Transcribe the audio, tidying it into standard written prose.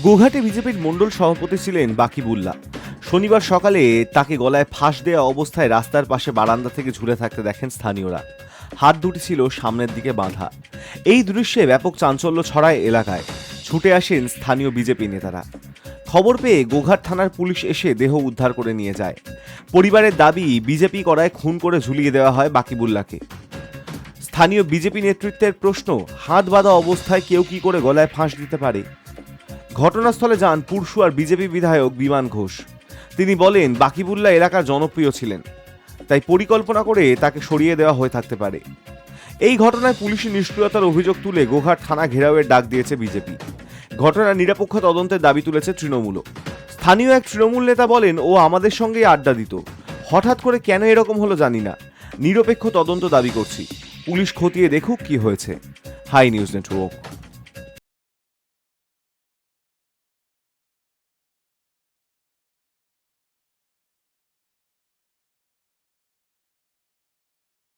গোঘাটে বিজেপির মণ্ডল সভাপতি ছিলেন বাকিবুল্লাহ। শনিবার সকালে তাকে গলায় ফাঁস দেওয়া অবস্থায় রাস্তার পাশে বারান্দা থেকে ঝুলে থাকতে দেখেন স্থানীয়রা। হাত দুটি ছিল সামনের দিকে বাঁধা। এই দৃশ্যে ব্যাপক চাঞ্চল্য ছড়ায় এলাকায়। ছুটে আসেন স্থানীয় বিজেপি নেতারা। খবর পেয়ে গোঘাট থানার পুলিশ এসে দেহ উদ্ধার করে নিয়ে যায়। পরিবারের দাবি, বিজেপি করায় খুন করে ঝুলিয়ে দেওয়া হয় বাকিবুল্লাহকে। স্থানীয় বিজেপি নেতৃত্বের প্রশ্ন, হাত বাঁধা অবস্থায় কেউ কি করে গলায় ফাঁস দিতে পারে? ঘটনাস্থলে যান পুরসুয়ার বিজেপি বিধায়ক বিমান ঘোষ। তিনি বলেন, বাকিবুল্লাহ এলাকার জনপ্রিয় ছিলেন, তাই পরিকল্পনা করে তাকে সরিয়ে দেওয়া হয়ে থাকতে পারে। এই ঘটনায় পুলিশি নিষ্ক্রিয়তার অভিযোগ তুলে গোঘাট থানা ঘেরাওয়ের ডাক দিয়েছে বিজেপি। ঘটনার নিরপেক্ষ তদন্তের দাবি তুলেছে তৃণমূলও। স্থানীয় এক তৃণমূল নেতা বলেন, ও আমাদের সঙ্গেই আড্ডা দিত, হঠাৎ করে কেন এরকম হলো জানি না। নিরপেক্ষ তদন্ত দাবি করছি, পুলিশ খতিয়ে দেখুক কি হয়েছে। Hi News network.